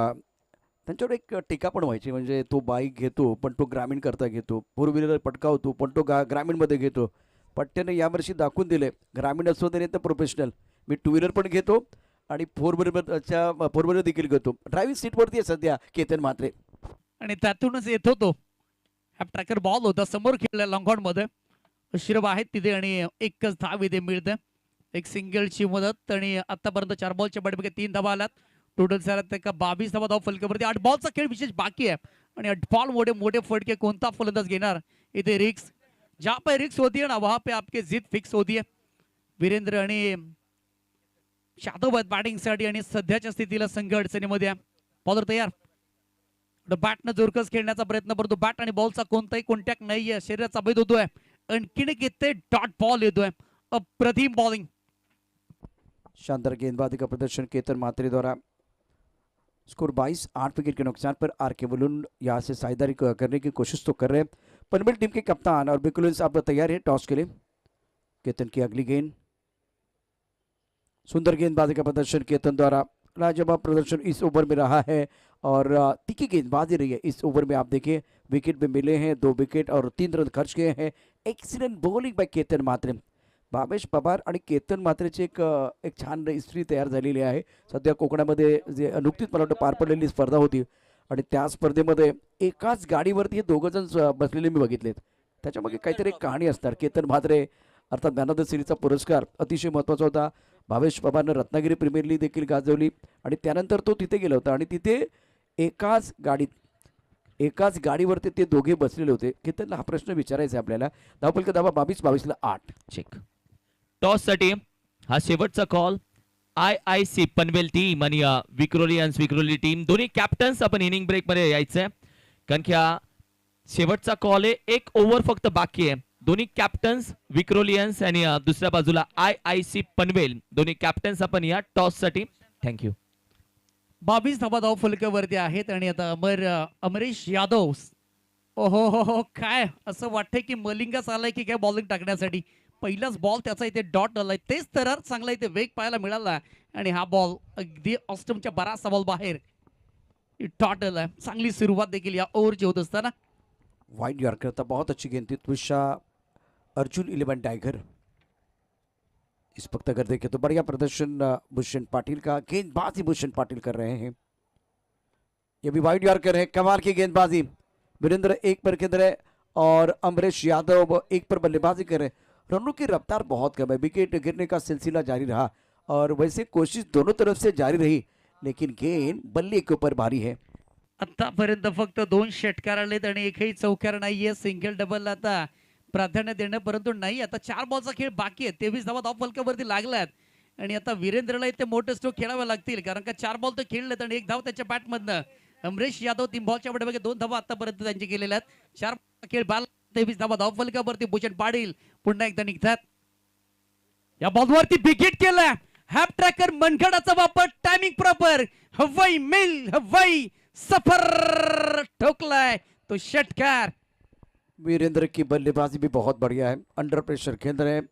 त्यांच्यावर एक टीका पण व्हायची, म्हणजे तो बाईक घेतो पण तो ग्रामीण करता घेतो, फोर व्हीलर पटकावतो पण तो ग्रामीणमध्ये घेतो. पट्ट्याने यावर्षी दाखवून दिले ग्रामीण असो तरी तर प्रोफेशनल, मी टू व्हीलर पण घेतो आणि फोर व्हीलर देखील घेतो. ड्रायव्हिंग सीटवरती आहे सध्या केतन म्हात्रे आणि त्यातूनच येत होतो. हा ट्रॅकर बॉल होता समोर खेळला लॉंगऑन मध्ये. शिरब आहेत तिथे आणि एकच धाव इथे मिळते. एक सिंगलची मदत आणि आतापर्यंत 4 बॉलच्या बॅटमध्ये 3 धावा आल्यात. टोटल झाल्यात का 22 धावा धाव फलकावरती. 8 बॉलचा खेळ विशेष बाकी आहे आणि 8 बॉल मोठे मोठे फटके कोणता फलंदाज घेणार इथे. रिक्स जहाँ पे रिक्स होती है ना वहां पे आपके जीत फिक्स होती है. वीरेंद्र आणि शादव बॅटिंगसाठी आणि सध्याच्या स्थितीला संघ अडचणीमध्ये आहे. बॉलर तयार. बॅटनं जोरकस खेळण्याचा प्रयत्न करतो. बॅट आणि बॉलचा कोणताही कॉन्टॅक्ट नाहीये. शरीराचा भेद होतोय. आणखीन किती डॉट बॉल येतोय. अप्रतिम बॉलिंग. शानदार गेंदबाजी का प्रदर्शन केतन म्हात्रे द्वारा. स्कोर 22-8 विकेट के नुकसान पर. आर के वलुन यहाँ से साझेदारी करने की कोशिश तो कर रहे हैं. पनवेल टीम के कप्तान और बिकुलिस आप तैयार है टॉस के लिए. केतन की अगली गेंद. सुंदर गेंदबाजी का प्रदर्शन केतन द्वारा. लाजवाब प्रदर्शन इस ओवर में रहा है और तीखी गेंदबाजी रही है इस ओवर में. आप देखिए विकेट पे मिले हैं 2 विकेट और 3 रन खर्च किए हैं. Excellent bowling by Ketan Mhatre. Bhavesh Pawar आणि केतन म्हात्रेची एक छान हिस्ट्री तयार झालेली आहे. सध्या कोकणामध्ये जे नुकतीच मला वाटतं पार पडलेली स्पर्धा होती आणि त्या स्पर्धेमध्ये एकाच गाडीवरती हे दोघं जण बसलेले मी बघितलेत. त्याच्यामागे काहीतरी एक कहाणी असणार. केतन म्हात्रे अर्थात मॅन ऑफ द सिरीजचा पुरस्कार अतिशय महत्त्वाचा होता. भावेश पवारनं रत्नागिरी प्रीमियर लीग देखील गाजवली आणि त्यानंतर तो तिथे गेला होता आणि तिथे एकाच गाडीवरती ते दोघे बसलेले होते. केतनला हा प्रश्न विचारायचा आहे आपल्याला. धावफलक धावा 22-22ला 8. चेक. टॉस साठी हा शेवटचा कॉल. IIC पनवेल टीम आणि विक्रोली टीम दोन्ही कॅप्टन्स आपण इनिंग ब्रेक मध्ये यायचंय कारण की हा शेवटचा कॉल आहे. 1 ओव्हर फक्त बाकी आहे. दोन्ही कॅप्टन्स विक्रोलियन्स आणि दुसऱ्या बाजूला IIC पनवेल दोन्ही कॅप्टन्स आपण या टॉस साठी. थँक्यू. 22 धावा धाव फलकावरती आहेत आणि आता अमरीश यादव. ओहो हो हो, काय असं वाटतंय की मलिंगाच आलाय की काय बॉलिंग टाकण्यासाठी. पहिलाच बॉल त्याचा इथे डॉट आलाय. तेच तर चांगला इथे वेग पाहायला मिळाला आणि हा बॉल अगदी ऑस्टमच्या बराचसा बॉल बाहेर डॉट आलाय. चांगली सुरुवात देखील या ओव्हरची होत असताना. वाइड यॉर्कर था, बहुत अच्छी गेंद थी. त्विषा अर्जुन 11 टाइगर. इस वक्त अगर देखें तो बढ़िया प्रदर्शन भूषण पाटिल का. गेंदबाजी भूषण पाटिल कर रहे हैं. ये भी वाइड यॉर्कर है. कमाल की गेंदबाजी. वीरेंद्र एक पर खेल रहे और अमरीश यादव एक पर बल्लेबाजी कर रहे. रनों की रफ्तार बहुत कम है. विकेट गिरने का सिलसिला जारी रहा और वैसे कोशिश दोनों तरफ से जारी रही लेकिन गेंद बल्ले के ऊपर भारी है. आतापर्यंत फक्त 2 षटकार आलेत आणि एकही चौकार नाहीये. सिंगल डबल आता प्राधान्य देणं परंतु नाही. आता 4 बॉलचा खेळ बाकी आहे. 23 धावा धाव फलकावरती लागल्यात आणि आता वीरेंद्रला इथे मोठे स्ट्रोक खेळावे लागतील कारण का 4 बॉल तर खेळलेत आणि 1 धाव त्याच्या बॅटमधनं. अमरीश यादव 3 बॉलच्या बॅटमध्ये 2 धावा आतापर्यंत त्यांची केलेल्या आहेत. 4 खेळ बाल 23 धावा धाव फलकावरती. भूषण पाटील पुन्हा एकदा निघतात. या बॉलवरती विकेट केलाय. हॅप ट्रॅकर मनगडाचा वापर टायमिंग प्रॉपर हवाई मेल हवाई सफर ठोकलाय तो षटकार. वीरेंद्र की बल्लेबाजी भी बहुत बढ़िया है, अंडर प्रेशर खेल रहे हैं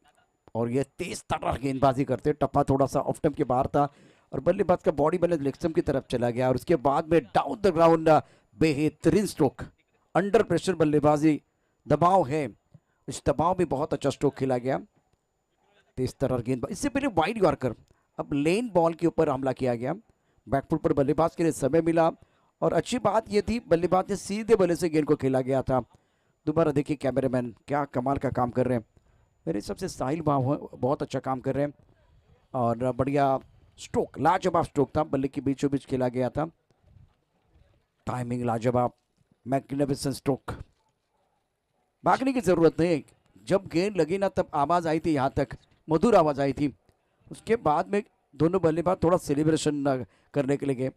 और ये तेज तर्रार गेंदबाजी करते हैं. टप्पा थोड़ा सा ऑफ स्टंप के बाहर था और बल्लेबाज का बॉडी बैलेंस लेग स्टंप की तरफ चला गया और उसके बाद में डाउन द ग्राउंड बेहतरीन स्ट्रोक. अंडर प्रेशर बल्लेबाजी, दबाव है, इस दबाव में बहुत अच्छा स्ट्रोक खेला गया. तेज तर्रार गेंद, इससे पहले वाइड यॉर्कर, अब लेन बॉल के ऊपर हमला किया गया. बैकफुट पर बल्लेबाज के लिए समय मिला और अच्छी बात यह थी बल्लेबाज ने सीधे बल्ले से गेंद को खेला गया था. दोबारा देखिए कैमरामैन क्या कमाल का काम कर रहे हैं. मेरे सबसे साहिल भाव बहुत अच्छा काम कर रहे हैं और बढ़िया स्ट्रोक, लाजवाब स्ट्रोक था, बल्ले के बीचों बीच खेला गया था. टाइमिंग लाजवाब, मैग्निफिसेंट स्ट्रोक. भागने की जरूरत नहीं, जब गेंद लगी ना तब आवाज आई थी, यहाँ तक मधुर आवाज आई थी. उसके बाद में दोनों बल्लेबाज थोड़ा सेलिब्रेशन करने के लिए गए.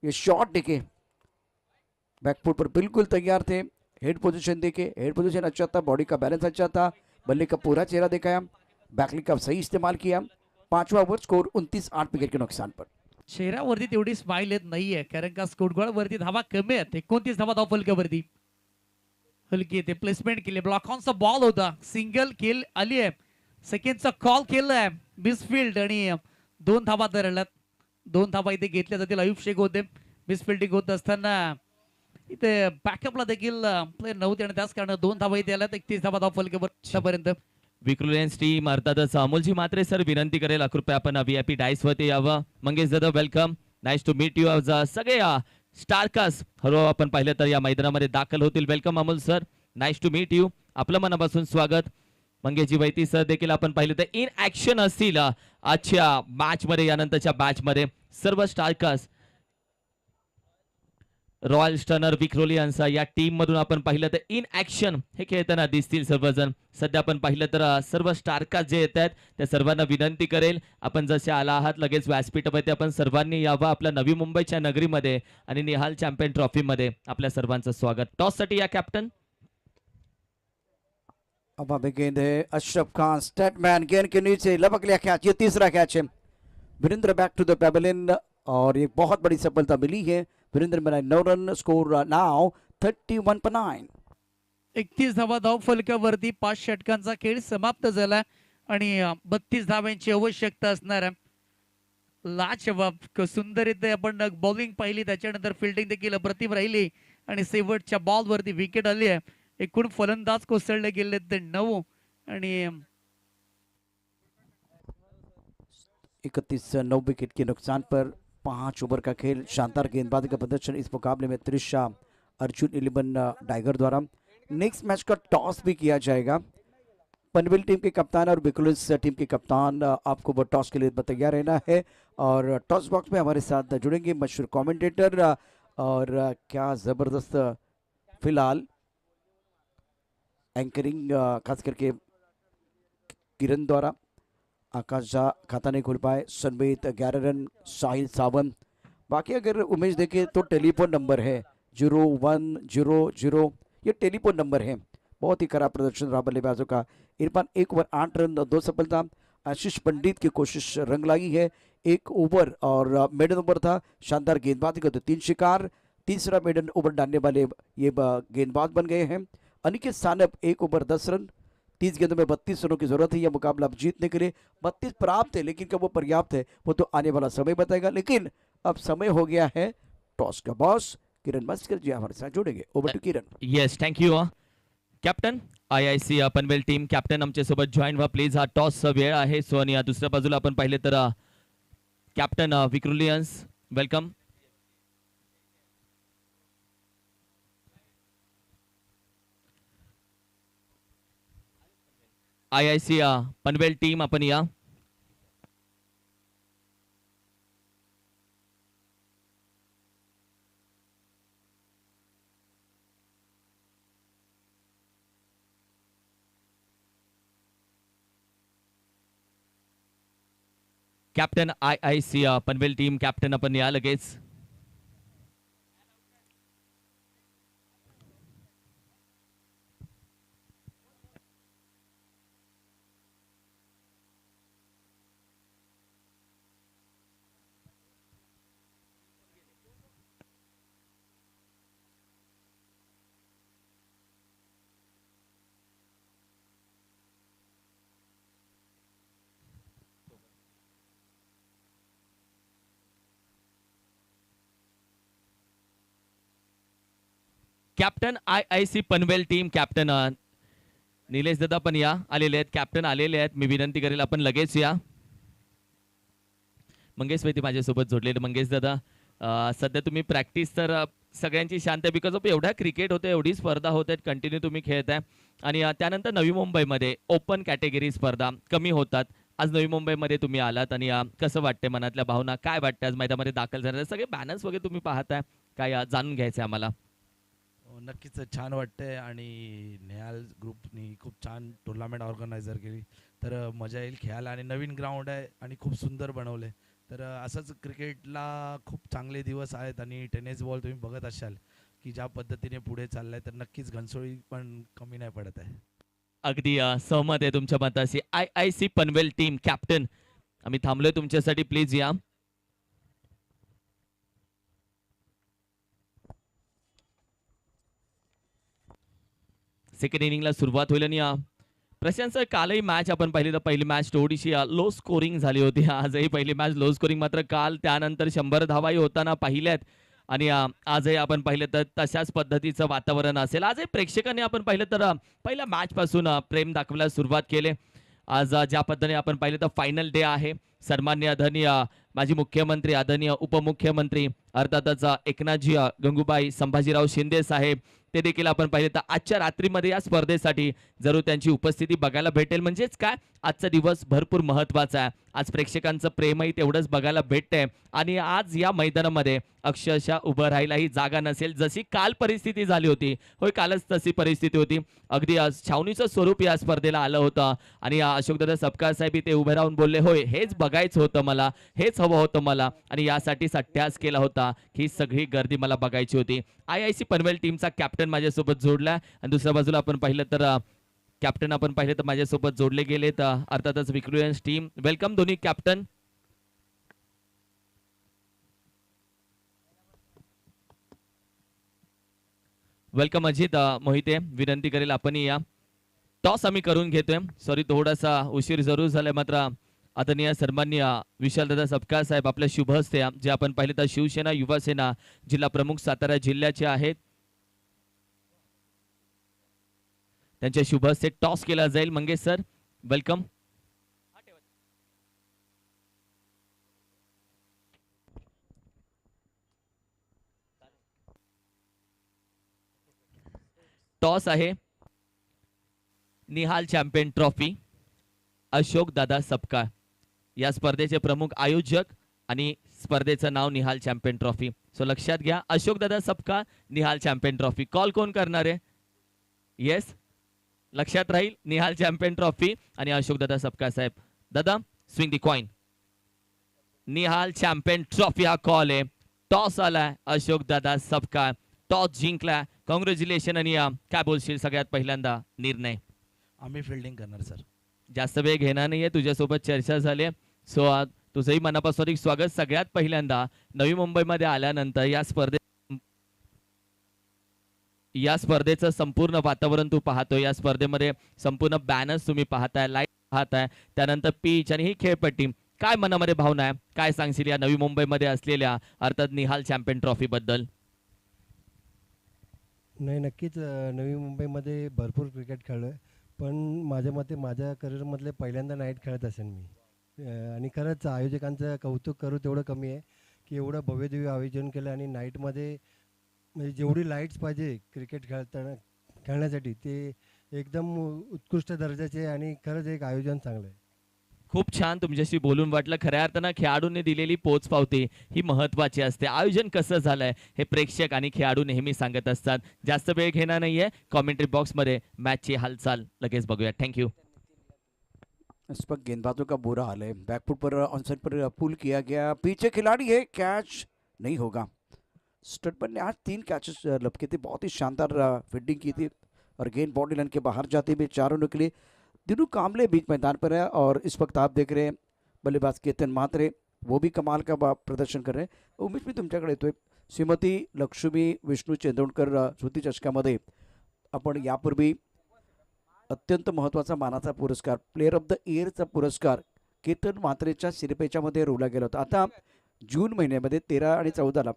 ये शॉट देखे, बैकफुट पर बिल्कुल तैयार थे. हेड पोजीशन देखे, हेड पोजीशन अच्छा था, बॉडी का बैलेंस अच्छा था, बल्ले का पूरा चेहरा दिखाया, बैकलिक का सही इस्तेमाल किया. 5वां ओव्हर, स्कोर 29-8 विकेट के नुकसान पर. चेहऱ्यावरती तेवढी स्माइल येत नाहीये कारण का स्कोर वरती धावा कमी आहेत. 29 धावा धाव फलकावरती हलकी येते. प्लेसमेंट केली, ब्लॉक ऑनचा बॉल होता, सिंगल खेल आली आहे, सेकंडचा कॉल केलाय मिसफिल्ड आणि 2 धावा धरल्यात. 2 धावा इथे घेतल्या जातील. आयुब शेख होते मिसफिल्डिंग होत असताना इथे बॅकअपला देखील प्लेयर नव्हते आणि त्याच कारण 2 धावा इथे आल्यात. 31 धावा धाव फलकावर आतापर्यंत. विक्रोलियन्स टीम अर्थातच अमोलजी म्हात्रे सर विनंती करेल कृपया आपण VIP डायस वरती यावं. मंगेश दादा welcome, nice to meet you. आज सगळे स्टारकास्ट हळूहळू आपण पाहिलं तर या मैदानामध्ये दाखल होतील. Welcome Amol sir, nice to meet you. आपलं मनापासून स्वागत. मंगेशजी वैती सर देखील आपण पाहिलं तर इन ऍक्शन असतील आजच्या मॅच मध्ये, यानंतरच्या मॅच मध्ये सर्व स्टारकास्ट रॉयल स्टर्नर विक्रोलियन्स या टीम मधून आपण पाहिलं तर इन ऍक्शन हे खेळताना दिसतील सर्वजण. सध्या आपण पाहिलं तर सर्व स्टारकास्ट जे येत आहेत त्या सर्वांना विनंती करेल आपण जसे आला आहात लगेच व्यासपीठावरती आपण सर्वांनी यावं आपल्या नवी मुंबईच्या नगरीमध्ये आणि निहाल चॅम्पियन ट्रॉफी मध्ये. आपल्या सर्वांचं स्वागत. टॉस साठी या कॅप्टन. अब अभी गेंद है अशरफ खान, स्टेटमैन गेंद के नीचे लपक लिया कैच. ये तीसरा कैच है. Virendra back to the pavilion और ये बहुत बड़ी सफलता मिली है. वीरेंद्र बनाए 9 रन, स्कोर नाउ 31 पर 9. 31 धावा धाव फलकावरती 5 षटकांचा खेळ समाप्त झाला आणि 32 धाव्यांची आवश्यकता असणार आहे. लाजवाब सुंदर आपण बॉलिंग पाहिली, त्याच्यानंतर फिल्डिंग देखील अप्रतिम राहिली आणि शेवटच्या बॉल वरती विकेट आली आहे. एकूण फलंदाज कोसळले गेले ते 9 आणि 31-9 विकेट के नुकसान पर. 5 ओवर का खेल, शानदार गेंदबाजी का प्रदर्शन इस मुकाबले में त्रिशा अर्जुन 11 टाइगर द्वारा. नेक्स्ट मैच का टॉस भी किया जाएगा. पनवेल टीम के कप्तान और विक्रोलियंस टीम के कप्तान, आपको वो टॉस के लिए तैयार रहना है और टॉस बॉक्स में हमारे साथ जुड़ेंगे मशहूर कमेंटेटर और क्या ज़बरदस्त फिलहाल एंकरिंग खास करके किरण द्वारा. आकाश झा खाता नहीं खोल पाए, सनमीत 11 रन, साहिल सावंत. बाकी अगर उमेश देखें तो टेलीफोन नंबर है 0100, ये टेलीफोन नंबर है. बहुत ही खराब प्रदर्शन रहा बल्लेबाजों का. इरफान 1 ओवर 8 रन 2 सफलता. आशीष पंडित की कोशिश रंग लाई है, 1 ओवर और मेडन ओवर था. शानदार गेंदबाजी का तो 3 शिकार, तीसरा मेडन ओवर डालने वाले ये गेंदबाज बन गए हैं. अनिकेत सानप 1 ओवर 10 रन, 30 गेंदों में 32 रनों की जरूरत है यह मुकाबला अब जीतने के लिए. 32 प्राप्त है लेकिन क्या वो पर्याप्त है वो तो आने वाला समय बताएगा. लेकिन अब समय हो गया है टॉस का. बॉस किरण मस्कर जी हमारे साथ जुड़ेंगे. Over to Kiran. Yes, thank you captain. IIC Panvel team captain आमच्या सोबत जॉईन व्हा प्लीज. हा टॉस वेळ आहे. सो आणि दुसऱ्या बाजूला आपण पाहिले तर captain Vikhrolians welcome. IIC Panvel team आपण या. Captain IIC Panvel team captain आपण या लगेच. Captain IIC Panvel team captain Nilesh दादा पण या आलेले आहेत, कॅप्टन आलेले आहेत. मी विनंती करेल आपण लगेच या. मंगेश वैती माझ्यासोबत जोडलेले. मंगेश दादा, सध्या तुम्ही प्रॅक्टिस तर सगळ्यांची शांत आहे बिकॉज ऑफ एवढा क्रिकेट होतं, एवढी स्पर्धा होत आहेत, कंटिन्यू तुम्ही खेळताय. आणि त्यानंतर नवी मुंबईमध्ये ओपन कॅटेगरी स्पर्धा कमी होतात. आज नवी मुंबईमध्ये तुम्ही आलात आणि कसं वाटतंय, मनातल्या भावना काय वाटतं, आज मैदानामध्ये दाखल झाले सगळे बॅनर्स वगैरे तुम्ही पाहताय, काय जाणून घ्यायचं आहे आम्हाला. नक्कीच छान वाटतंय आणि नेहाल ग्रुपनी खूप छान टुर्नामेंट ऑर्गनायझर केली, तर मजा येईल खेळायला. आणि नवीन ग्राउंड आहे आणि खूप सुंदर बनवलं आहे, तर असंच क्रिकेटला खूप चांगले दिवस आहेत. आणि टेनिस बॉल तुम्ही बघत असाल की ज्या पद्धतीने पुढे चाललाय, तर नक्कीच घनसोळी पण कमी नाही पडत आहे. अगदी सहमत आहे तुमच्या मताशी. IIC पनवेल टीम कॅप्टन, आम्ही थांबलोय तुमच्यासाठी, प्लीज या. सेकंड इनिंगला सुरुवात होईल आणि प्रशांत सर, कालही मॅच आपण पाहिली तर पहिली मॅच थोडीशी लो स्कोरिंग झाली होती. आजही पहिली मॅच लो स्कोरिंग, मात्र काल त्यानंतर 100 धावाही होताना पाहिल्यात. आणि आजही आपण पाहिलं तर तशाच पद्धतीचं वातावरण असेल. आजही प्रेक्षकांनी आपण पाहिलं तर पहिल्या मॅच पासून प्रेम दाखवायला सुरुवात केले. आज ज्या पद्धतीने आपण पाहिलं तर फायनल डे आहे. सन्मान्य आदरणीय माजी मुख्यमंत्री, आदरणीय उपमुख्यमंत्री, अर्थातच एकनाथजी गंगूबाई संभाजीराव शिंदे साहेब, ते देखील आपण पाहिले तर आजच्या रात्रीमध्ये या स्पर्धेसाठी जरूर त्यांची उपस्थिती बघायला भेटेल. म्हणजेच काय, आजचा दिवस भरपूर महत्त्वाचा आहे. आज प्रेक्षकांचं प्रेमही तेवढंच बघायला भेटतंय. आणि आज या मैदानामध्ये अक्षरशः उभं राहायलाही जागा नसेल, जशी काल परिस्थिती झाली होती. होय, कालच तशी परिस्थिती होती. अगदी छावणीचं स्वरूप या स्पर्धेला आलं होतं. आणि अशोकदादा सपकाळ साहेब ते उभे राहून बोलले, होय हेच बघायचं होतं मला, हेच हवं होतं मला, आणि यासाठी अट्टहास केला होता. ही सगळी गर्दी मला बघायची होती. IIC पनवेल टीमचा कॅप्टन माझ्यासोबत जोडला. आणि दुसऱ्या बाजूला आपण पाहिलं तर कॅप्टन आपण पाहिलं तर माझ्यासोबत जोडले गेलेत अर्थातच विक्रोलियन्स टीम. वेलकम दोन्ही कॅप्टन. वेलकम अजित मोहिते, विनंती करेल आपण या. टॉस आम्ही करून घेतोय. सॉरी, थोडासा उशीर जरूर झालाय, मात्र आदरणीय सन्माननीय विशालदादा सपकाळ साहेब आपल्या शुभ हस्ते जे आपण पाहिले तर शिवसेना युवा सेना जिल्हा प्रमुख सातारा जिल्ह्याचे आहेत, त्यांच्या शुभ हस्ते टॉस केला जाईल. Mangesh sir, welcome. टॉस आहे. निहाल चॅम्पियन ट्रॉफी, अशोक दादा सपकाळ या स्पर्धेचे प्रमुख आयोजक, आणि स्पर्धेचं नाव निहाल चॅम्पियन ट्रॉफी. सो लक्षात घ्या, अशोक दादा Sapkal, Nihal champion trophy. Call कोण करणार आहे? येस, लक्षात राहील, निहाल चॅम्पियन ट्रॉफी आणि अशोक दादा सपकाळ साहेब. दादा, स्विंग दी कॉइन. निहाल चॅम्पियन ट्रॉफी हा कॉल आहे. टॉस आलाय, अशोक दादा सपकाळ टॉस जिंकलाय. कॉंग्रॅच्युलेशन. आणि काय बोलशील सगळ्यात पहिल्यांदा निर्णय? आम्ही फिल्डिंग करणार सर. जास्त वेळ घेणार नाहीये, तुझ्यासोबत चर्चा झाली. सो तुझंही मनापासून एक स्वागत. सगळ्यात पहिल्यांदा नवी मुंबईमध्ये आल्यानंतर या स्पर्धेचं संपूर्ण वातावरण तू पाहतोय. या स्पर्धेमध्ये संपूर्ण बॅनर्स तुम्ही पाहताय, लाईट पाहताय, त्यानंतर पिच आणि ही खेळपट्टी. काय मनामध्ये भावना आहे, काय सांगशील या नवी मुंबईमध्ये असलेल्या अर्थात निहाल चॅम्पियन ट्रॉफी बद्दल? नाही, नक्कीच नवी मुंबईमध्ये भरपूर क्रिकेट खेळलो आहे, पण माझ्या मते माझ्या करिअरमधले पहिल्यांदा नाईट खेळत असेल मी. आणि खरंच आयोजकांचं कौतुक करू तेवढं कमी आहे की एवढं भव्यदिव्य आयोजन केलं. आणि नाईटमध्ये म्हणजे जेवढी लाईट्स पाहिजे क्रिकेट खेळण्यासाठी ते एकदम उत्कृष्ट दर्जाचे, आणि खरंच एक आयोजन चांगलं आहे. खूप छान तुमच्याशी बोलून वाटलं. खऱ्या अर्थानं खेळाडूंनी दिलेली पोच पावती ही महत्त्वाची असते. आयोजन कसं झालंय हे प्रेक्षक आणि खेळाडू नेहमी सांगत असतात. जास्त वेळ घेणार नाहीये, कॉमेंट्री बॉक्समध्ये मॅचची हालचाल लगेच बघूया. थँक्यू. इस पर गेंदबाजों का बुरा हाल है. बैकफुट पर ऑनसाइड पर पुल किया गया, पीछे खिलाड़ी है, कैच नहीं होगा. स्टटमैन ने आज 3 कैचेस लपके थे, बहुत ही शानदार फील्डिंग की थी और गेंद बॉडी लाइन के बाहर जाते हुए चारों निकले. दिनू कामले बीच मैदान पर है और इस वक्त आप देख रहे हैं बल्लेबाज केतन म्हात्रे, वो भी कमाल का प्रदर्शन कर रहे हैं. उमेश, मी तुमच्याकडे येतोय. श्रीमती लक्ष्मी विष्णू चेंदोणकर श्रुती चषकामध्ये आपण यापूर्वी अत्यंत महत्त्वाचा मानाचा पुरस्कार, प्लेअर ऑफ द इयरचा पुरस्कार केतन म्हात्रेच्या शिरपेच्यामध्ये रोवला गेला होता. आता जून महिन्यामध्ये 13 आणि 14ला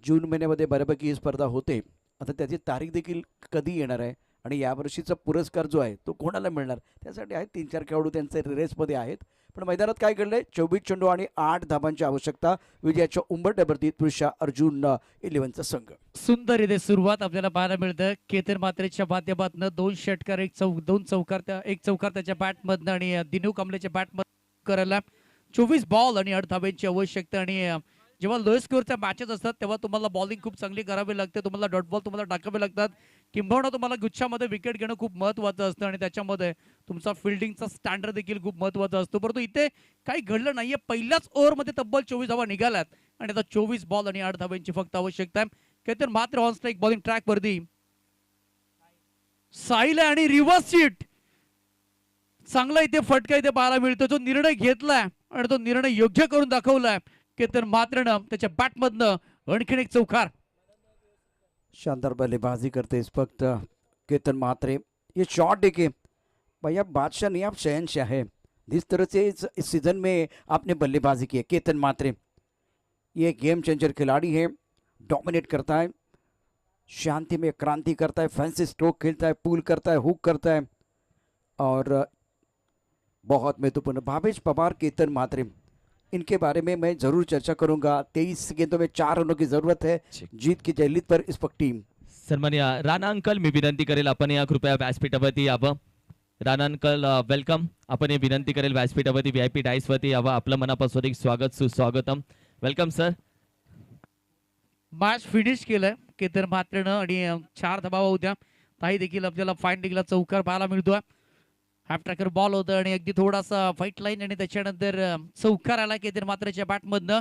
जून महिन्यामध्ये बऱ्यापैकी ही स्पर्धा होते. आता त्याची तारीख देखील कधी येणार आहे आणि यावर्षीचा पुरस्कार जो आहे तो कोणाला मिळणार त्यासाठी आहेत 3-4 खेळाडू त्यांचे रेसमध्ये आहेत. पण मैदानात काय घडलंय 24 चेंडू आणि 8 धाबांची आवश्यकता विजयाच्या उंबरठ्यावरती तुषार अर्जुन 11चा संघ. सुंदर इथे सुरुवात आपल्याला पाहायला मिळतं. केतन मात्रेच्या माध्यमातून 2 षटकार 2 चौकार एक चौकार त्याच्या बॅटमधनं आणि दिनू कांबळेच्या बॅटमधून करायला 24 बॉल आणि 8 धाब्यांची आवश्यकता. आणि जेव्हा लो स्कोअरच्या मॅचेस असतात तेव्हा तुम्हाला बॉलिंग खूप चांगली करावी लागते, तुम्हाला डॉट बॉल तुम्हाला टाकावे लागतात, किंबहुना तुम्हाला गुच्छामध्ये विकेट घेणं खूप महत्त्वाचं असतं आणि त्याच्यामध्ये तुमचा फिल्डिंगचा स्टँडर्ड देखील खूप महत्त्वाचा असतो. परंतु इथे काही घडलं नाहीये. पहिल्याच ओव्हरमध्ये तब्बल 24 धावा निघाल्यात आणि आता 24 बॉल आणि 8 धाब्यांची फक्त आवश्यकता आहे. केतन मात्र ऑन स्ट्राईक बॉलिंग ट्रॅक वरती साहिल आणि रिव्हर्स शीट चांगला इथे फटका इथे पाहायला मिळतो. जो निर्णय घेतलाय आणि तो निर्णय योग्य करून दाखवलाय केतन मात्रेनं त्याच्या बॅटमधनं आणखीन एक चौकार. शानदार बल्लेबाजी करते इस वक्त केतन मात्रे. ये शॉट देखिए भैया, बादशाह नहीं आप शहंशाह है. जिस तरह से इस सीजन में आपने बल्लेबाजी की है केतन मात्रे, ये गेम चेंजर खिलाड़ी है. डोमिनेट करता है, शांति में क्रांति करता है, फैंसी स्ट्रोक खेलता है, पूल करता है, हुक करता है और बहुत महत्वपूर्ण भावेश पवार, केतन मात्रे, इनके बारे में मैं जरूर चर्चा करूंगा. 23 गेंदों में 4 रनों की जरूरत है जीत की जयलीत पर इस वक्त टीम. सन्मान्य राणा अंकल, मी विनंती करेल आपण या कृपया व्यासपीठावरती यावं. Rana uncle welcome. आपण हे विनंती करेल व्यासपीठावरती VIP डाईस वरती यावं. आपलं मनापासून एक स्वागत सुस्वागतम. Welcome sir. मॅच फिनिश केलंय केतन मात्रेनं आणि 4 धावा होत्या. ताही देखील आपल्याला फाईन डिग्रीला चौकार पाहायला मिळतोय. हाफ ट्रॅकर बॉल होतं आणि अगदी थोडासा फाईट लाईन आणि त्याच्यानंतर चौकार आला केतन मात्रेच्या बॅटमधनं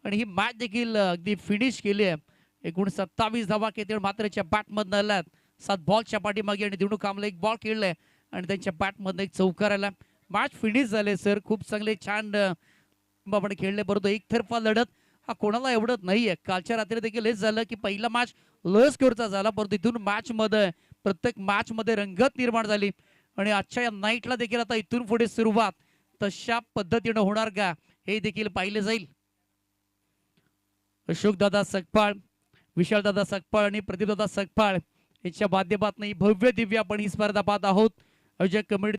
आणि ही मॅच देखील अगदी फिनिश केली आहे. एकूण 27 धावा केतन मात्रेच्या बॅटमधनं आल्यात. 7 बॉलच्या पाठीमागे आणि दिनू कांबळे 1 बॉल खेळलाय आणि त्यांच्या बॅटमधनं एक चौकार आला. मॅच फिनिश झाले सर. खूप चांगले छान आपण खेळले. परंतु एकतर्फा लढत हा कोणाला एवढत नाहीये. कालच्या रात्री देखील हेच झालं की पहिला मॅच लो स्कोअरचा झाला, परंतु इथून मॅच मध्ये प्रत्येक मॅच मध्ये रंगत निर्माण झाली आणि आजच्या या नाईटला देखील आता इथून पुढे सुरुवात तशा पद्धतीने होणार का हे देखील पाहिले जाईल. अशोकदादा सकपाळ, विशालदादा सकपाळ आणि प्रदीपदादा सकपाळ यांच्या माध्यमातून ही भव्य दिव्य आपण ही स्पर्धा पाहत आहोत. अजय कमिटी